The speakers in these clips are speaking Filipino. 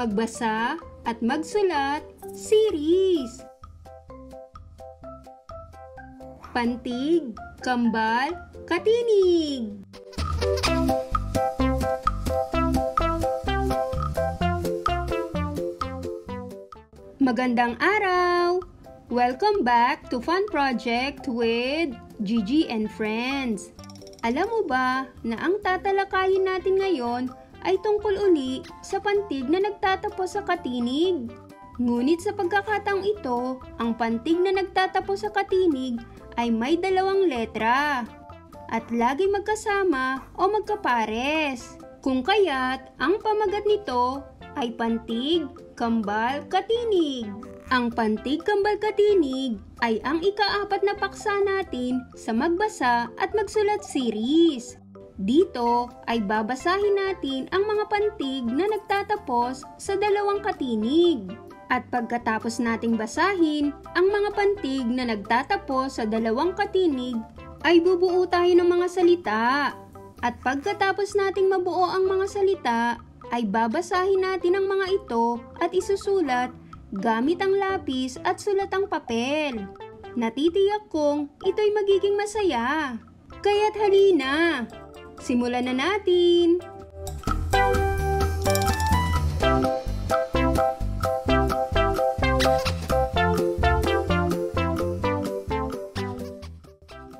Magbasa at magsulat series. Pantig, kambal, katinig. Magandang araw! Welcome back to Fun Project with Gigi and Friends. Alam mo ba na ang tatalakayin natin ngayon ay tungkol uli sa pantig na nagtatapos sa katinig? Ngunit sa pagkakataong ito, ang pantig na nagtatapos sa katinig ay may dalawang letra at laging magkasama o magkapares. Kung kaya't ang pamagat nito ay pantig, kambal, katinig. Ang pantig, kambal, katinig ay ang ika-4 na paksa natin sa magbasa at magsulat series. Dito ay babasahin natin ang mga pantig na nagtatapos sa dalawang katinig. At pagkatapos nating basahin ang mga pantig na nagtatapos sa dalawang katinig, ay bubuo tayo ng mga salita. At pagkatapos nating mabuo ang mga salita, ay babasahin natin ang mga ito at isusulat gamit ang lapis at sulatang papel. Natitiyak kong ito'y magiging masaya. Kaya't halina, simulan na natin!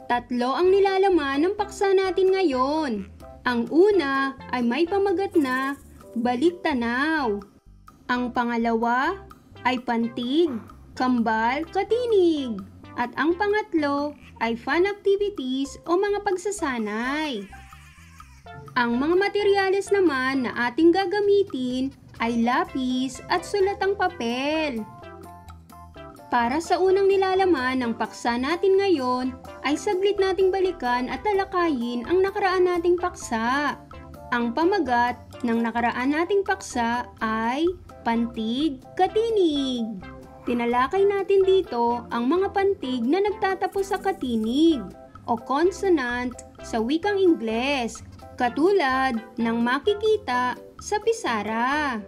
Tatlo ang nilalaman ng paksa natin ngayon. Ang una ay may pamagat na balik tanaw. Ang pangalawa ay pantig, kambal, katinig. At ang pangatlo ay fun activities o mga pagsasanay. Ang mga materyales naman na ating gagamitin ay lapis at sulatang papel. Para sa unang nilalaman ng paksa natin ngayon, ay saglit nating balikan at talakayin ang nakaraan nating paksa. Ang pamagat ng nakaraan nating paksa ay pantig, katinig. Tinalakay natin dito ang mga pantig na nagtatapos sa katinig o consonant sa wikang Ingles, katulad ng makikita sa pisara.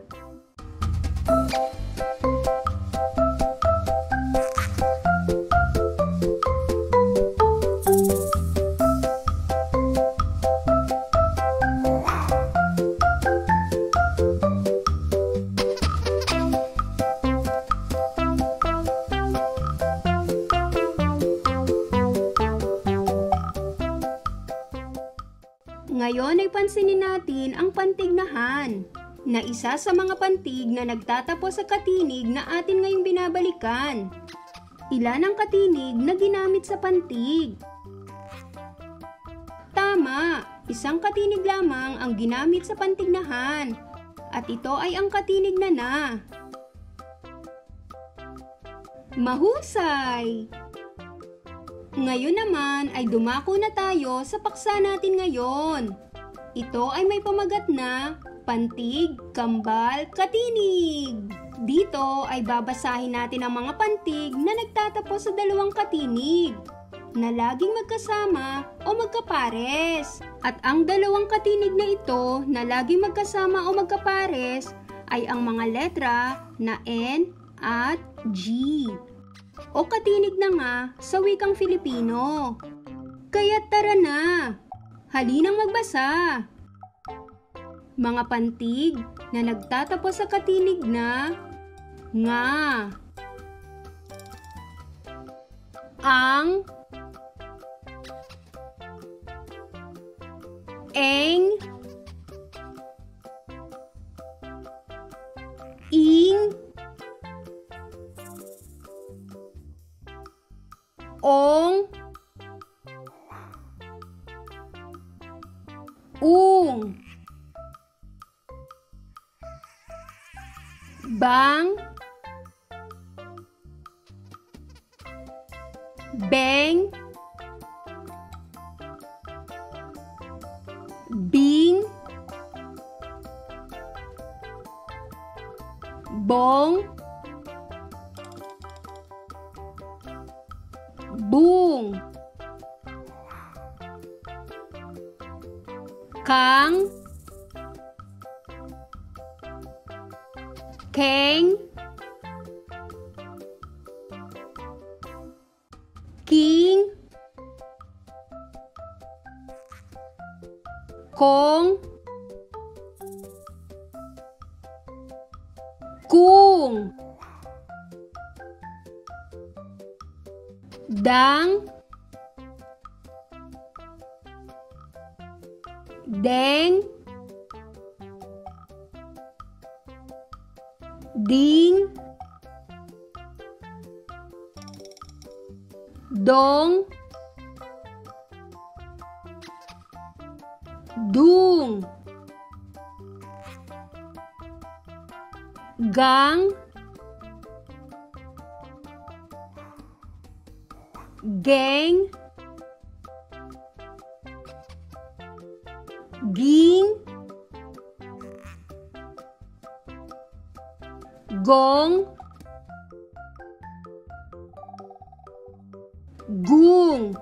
Ngayon ay pansinin natin ang pantig na han, na isa sa mga pantig na nagtatapos sa katinig na atin ngayong binabalikan. Ilan ang katinig na ginamit sa pantig? Tama, isang katinig lamang ang ginamit sa pantig na han, at ito ay ang katinig na na. Mahusay! Ngayon naman ay dumako na tayo sa paksa natin ngayon. Ito ay may pamagat na pantig, kambal, katinig. Dito ay babasahin natin ang mga pantig na nagtatapos sa dalawang katinig na laging magkasama o magkapares. At ang dalawang katinig na ito na laging magkasama o magkapares ay ang mga letra na N at G. O katinig na nga sa wikang Filipino. Kaya't tara na, halinang magbasa. Mga pantig na nagtatapos sa katinig na nga. Ang, eng, ing, ong, ung, bang, beng, bing, bong, bung, kang, Keng, King, Kong, Kung, Dang, Deng, Ding, Dong, Dung, Gang, Geng, Ging, Gong, Gung,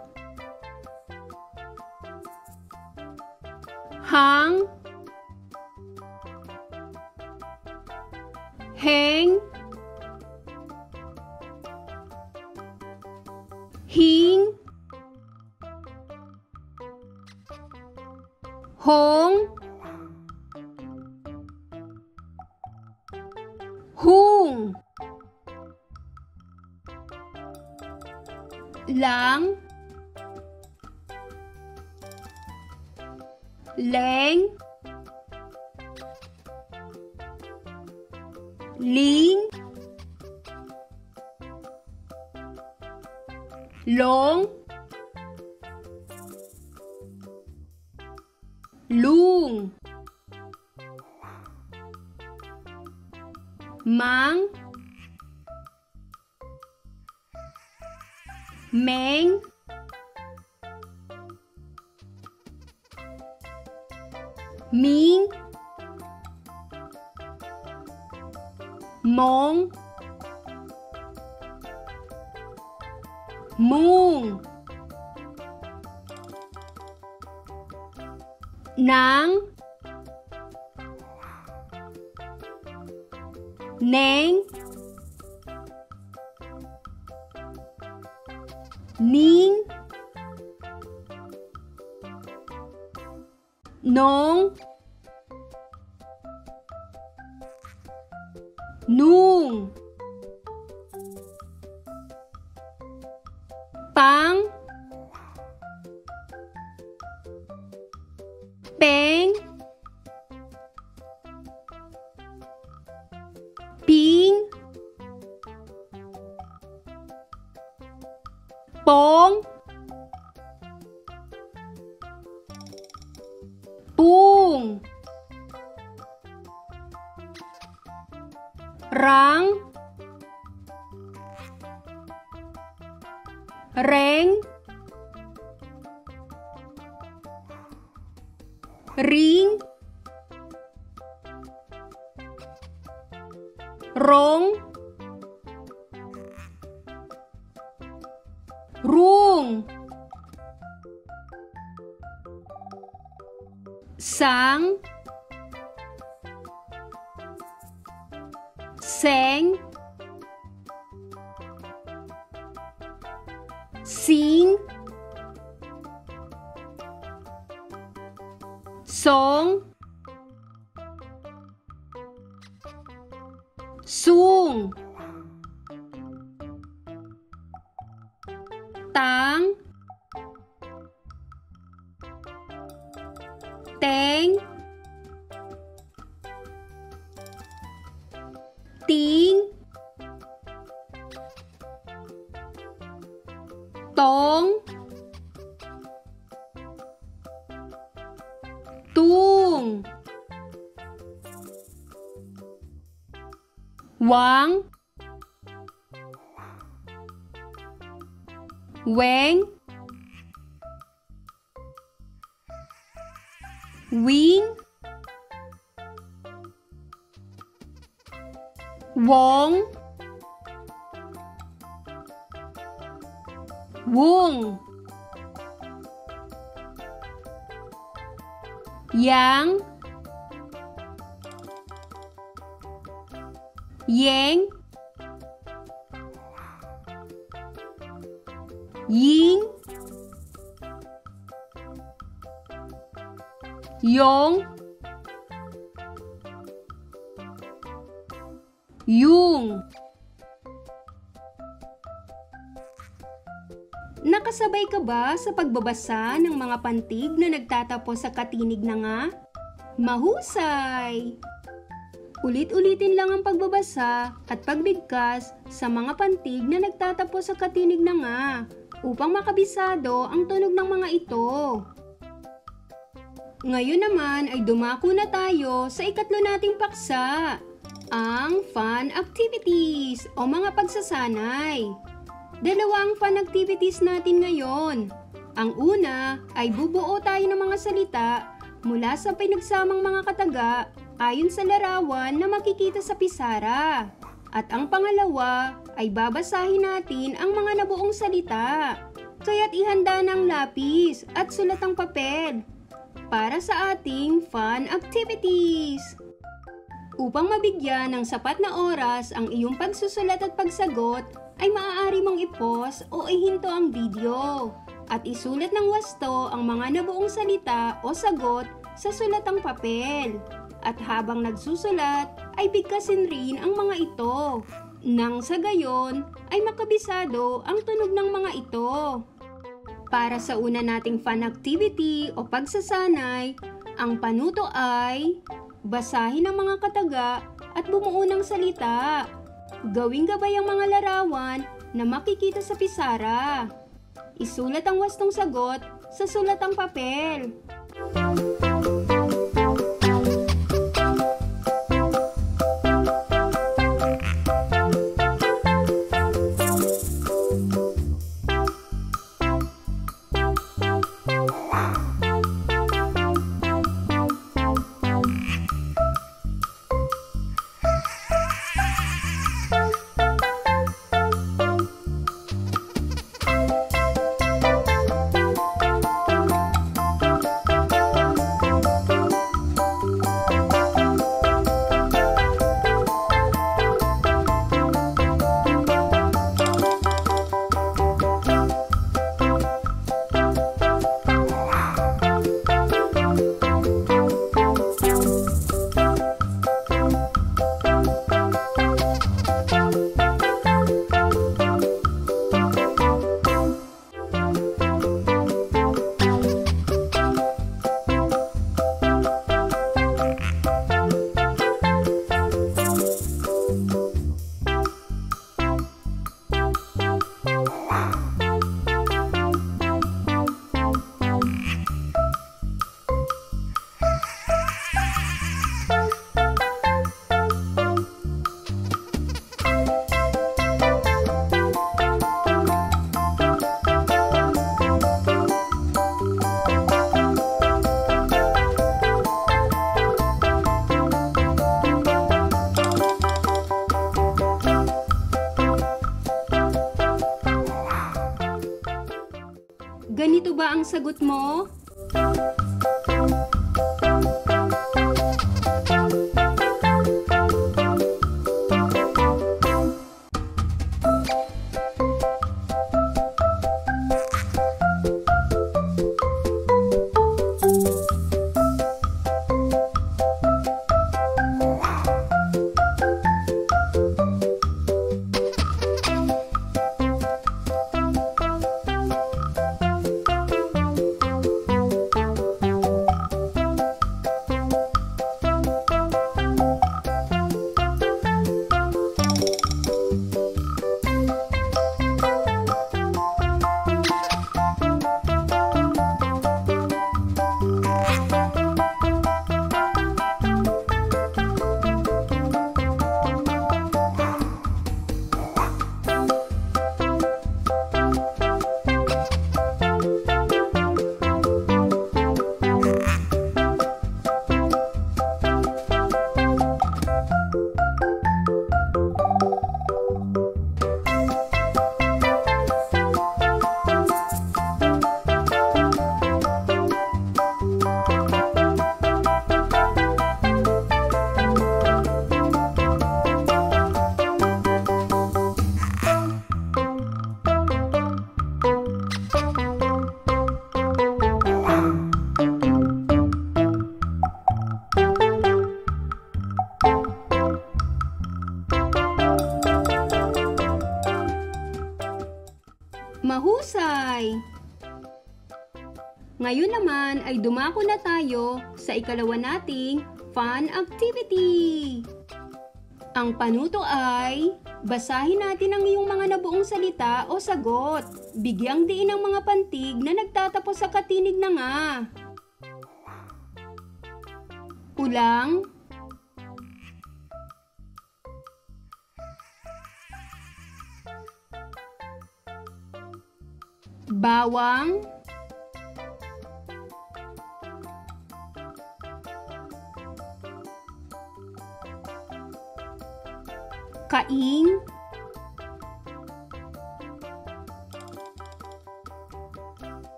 Hang, Heng, Hing, Hong, Hung, Lang, Leng, Ling, Long, Lung, Mang, Meng, Ming, Mong, Mung, Nang, Neng, Ning, Nong, Nung, Pang, Peng, Ping, Pong, Pung, Rang, Reng, Ring, Rong, Rung, Sang, Seng, Sing, Song, Sung, Tang, Teng, Ting, Tong, Tung, Wang, Weng, Wing, Wong, Wung, Yang, Yeng, Ying, Yong, Yung. Nakasabay ka ba sa pagbabasa ng mga pantig na nagtatapos sa katinig na nga? Mahusay! Ulit-ulitin lang ang pagbabasa at pagbigkas sa mga pantig na nagtatapos sa katinig na nga upang makabisado ang tunog ng mga ito. Ngayon naman ay dumako na tayo sa ikatlo nating paksa, ang fun activities o mga pagsasanay. Dalawa ang fun activities natin ngayon. Ang una ay bubuo tayo ng mga salita mula sa pinagsamang mga kataga ayon sa larawan na makikita sa pisara. At ang pangalawa ay babasahin natin ang mga nabuong salita. Kaya't ihanda ng lapis at sulatang papel para sa ating fun activities. Upang mabigyan ng sapat na oras ang iyong pagsusulat at pagsagot, ay maaari mong i-pause o ihinto ang video at isulat ng wasto ang mga nabuong salita o sagot sa sulatang papel. At habang nagsusulat, ay bigkasin rin ang mga ito. Nang sa gayon, ay makabisado ang tunog ng mga ito. Para sa una nating fun activity o pagsasanay, ang panuto ay basahin ang mga kataga at bumuo ng salita. Gawing gabay ang mga larawan na makikita sa pisara. Isulat ang wastong sagot sa sulatang papel. Ganito ba ang sagot mo? Ngayon naman ay dumako na tayo sa ikalawa nating fun activity. Ang panuto ay, basahin natin ang iyong mga nabuong salita o sagot. Bigyang diin ang mga pantig na nagtatapos sa katinig na nga. Ulang, bawang, kaing,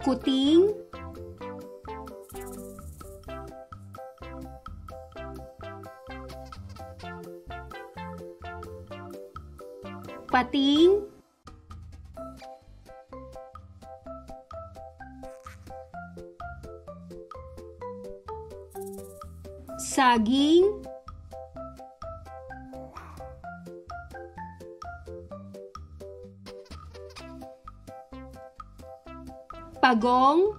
kuting, pating, saging, pagong,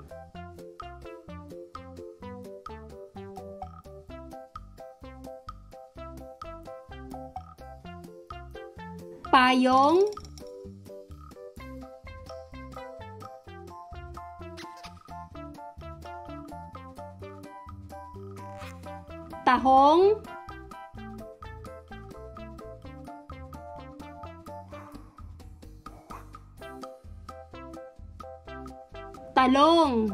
payong, tahong, talong.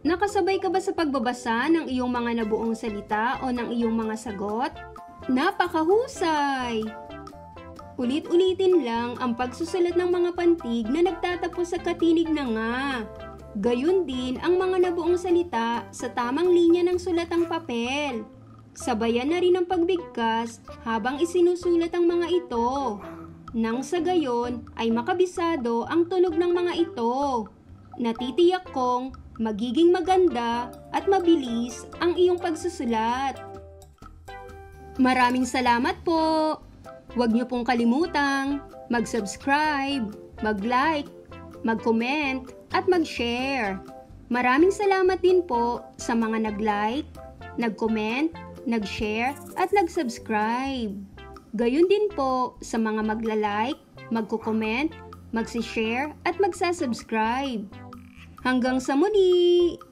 Nakasabay ka ba sa pagbabasa ng iyong mga nabuong salita o ng iyong mga sagot? Napakahusay! Ulit-ulitin lang ang pagsusulat ng mga pantig na nagtatapos sa katinig na nga. Gayun din ang mga nabuong salita sa tamang linya ng sulatang papel. Sabayan na rin ang pagbigkas habang isinusulat ang mga ito. Nang sa gayon ay makabisado ang tunog ng mga ito. Natitiyak kong magiging maganda at mabilis ang iyong pagsusulat. Maraming salamat po! Huwag niyo pong kalimutang mag-subscribe, mag-like, mag-comment at mag-share. Maraming salamat din po sa mga nag-like, nag-comment, nag-share at nag-subscribe. Gayon din po sa mga magla-like, magko-comment, magsi-share at magsa-subscribe. Hanggang sa muli!